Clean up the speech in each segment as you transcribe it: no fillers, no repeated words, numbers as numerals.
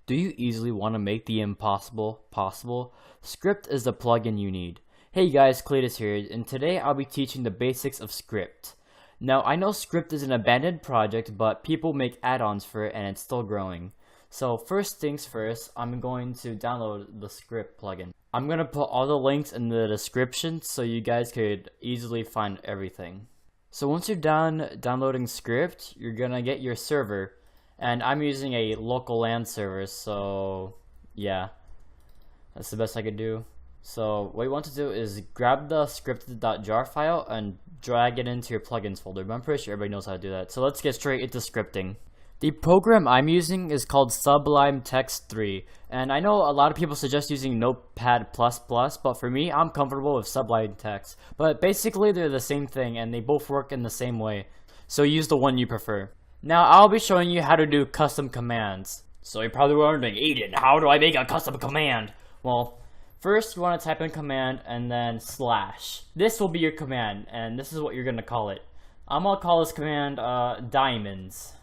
Do you easily want to make the impossible possible? Skript is the plugin you need. Hey guys, Cleatus here, and today I'll be teaching the basics of Skript. Now, I know Skript is an abandoned project, but people make add-ons for it and it's still growing. So first things first, I'm going to download the Skript plugin. I'm going to put all the links in the description so you guys could easily find everything. So once you're done downloading Skript, you're going to get your server. And I'm using a local LAN server, so yeah, that's the best I could do. So what you want to do is grab the scripted.jar file and drag it into your plugins folder, but I'm pretty sure everybody knows how to do that. So let's get straight into scripting. The program I'm using is called Sublime Text 3, and I know a lot of people suggest using Notepad++, but for me, I'm comfortable with Sublime Text. But basically they're the same thing and they both work in the same way, so use the one you prefer. Now, I'll be showing you how to do custom commands. So you're probably wondering, Aiden, how do I make a custom command? Well, first you want to type in command and then slash. This will be your command, and this is what you're going to call it. I'm going to call this command diamonds.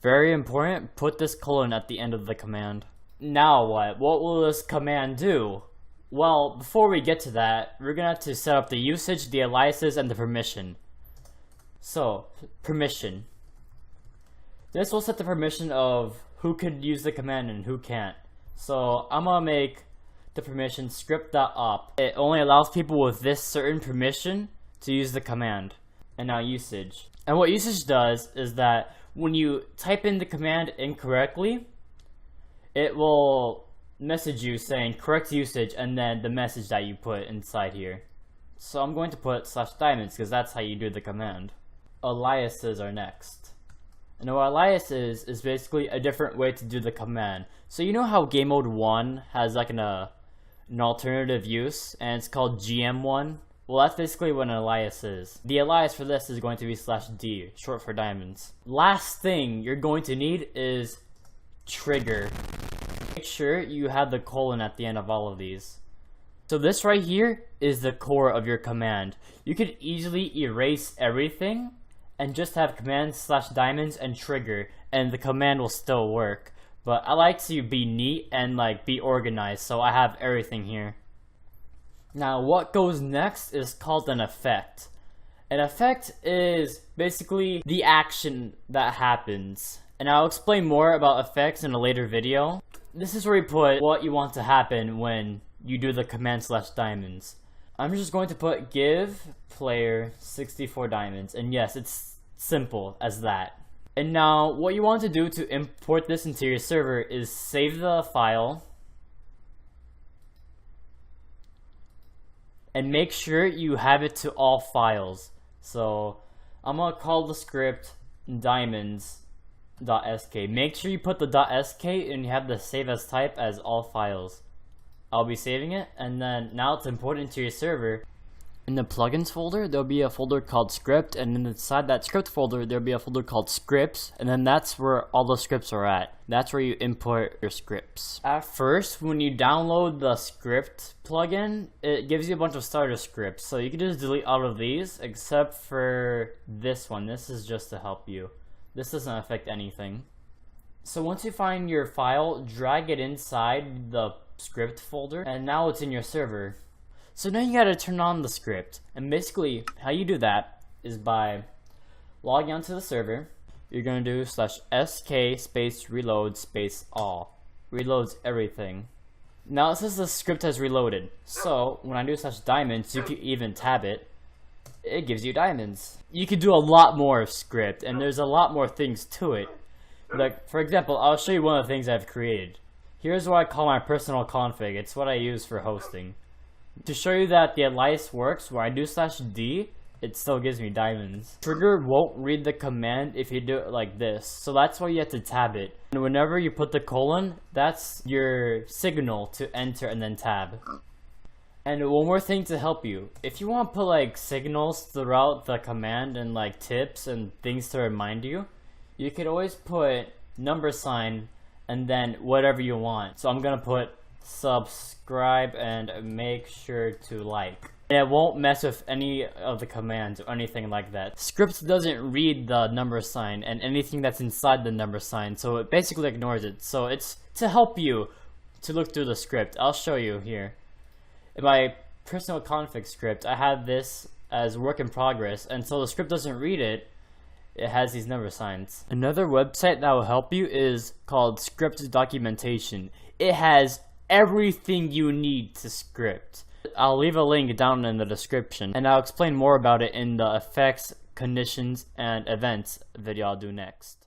Very important, put this colon at the end of the command. Now what? What will this command do? Well, before we get to that, we're going to have to set up the usage, the aliases, and the permission. So, permission. This will set the permission of who could use the command and who can't. So I'm gonna make the permission script.op. It only allows people with this certain permission to use the command. And now usage. And what usage does is that when you type in the command incorrectly, it will message you saying correct usage and then the message that you put inside here. So I'm going to put /diamonds because that's how you do the command. Aliases are next. And what alias is basically a different way to do the command. So you know how game mode 1 has like an alternative use, and it's called GM1? Well, that's basically what an alias is. The alias for this is going to be /d, short for diamonds. Last thing you're going to need is trigger. Make sure you have the colon at the end of all of these. So this right here is the core of your command. You could easily erase everything and just have command /diamonds and trigger, and the command will still work. But I like to be neat and like be organized, so I have everything here. Now what goes next is called an effect. An effect is basically the action that happens, and I'll explain more about effects in a later video. This is where you put what you want to happen when you do the command /diamonds. I'm just going to put give player 64 diamonds, and yes, it's simple as that. And now what you want to do to import this into your server is save the file and make sure you have it to all files. So I'm gonna call the script diamonds.sk. Make sure you put the .sk and you have the save as type as all files. I'll be saving it, and then now it's imported into your server. In the plugins folder, there'll be a folder called script, and inside that script folder, there'll be a folder called scripts, and then that's where all the scripts are at. That's where you import your scripts. At first, when you download the script plugin, it gives you a bunch of starter scripts, so you can just delete all of these, except for this one. This is just to help you. This doesn't affect anything. So once you find your file, drag it inside the script folder, and now it's in your server. So now you gotta turn on the script, and basically how you do that is by logging onto the server. You're gonna do /sk space reload space all. Reloads everything. Now it says the script has reloaded, so when I do /diamonds, you can even tab it. It gives you diamonds. You can do a lot more of script, and there's a lot more things to it. Like, for example, I'll show you one of the things I've created. Here's what I call my personal config. It's what I use for hosting. To show you that the alias works, where I do /d, it still gives me diamonds. Trigger won't read the command if you do it like this, so that's why you have to tab it. And whenever you put the colon, that's your signal to enter and then tab. And one more thing to help you. If you want to put like signals throughout the command and like tips and things to remind you, you could always put $sign and then whatever you want. So I'm gonna put subscribe and make sure to like. And it won't mess with any of the commands or anything like that. Skript doesn't read the number sign and anything that's inside the number sign, so it basically ignores it. So it's to help you to look through the script. I'll show you here. In my personal config script, I have this as work in progress, and so the script doesn't read it. It has these number signs. Another website that will help you is called Skript Documentation. It has everything you need to script. I'll leave a link down in the description, and I'll explain more about it in the effects, conditions, and events video I'll do next.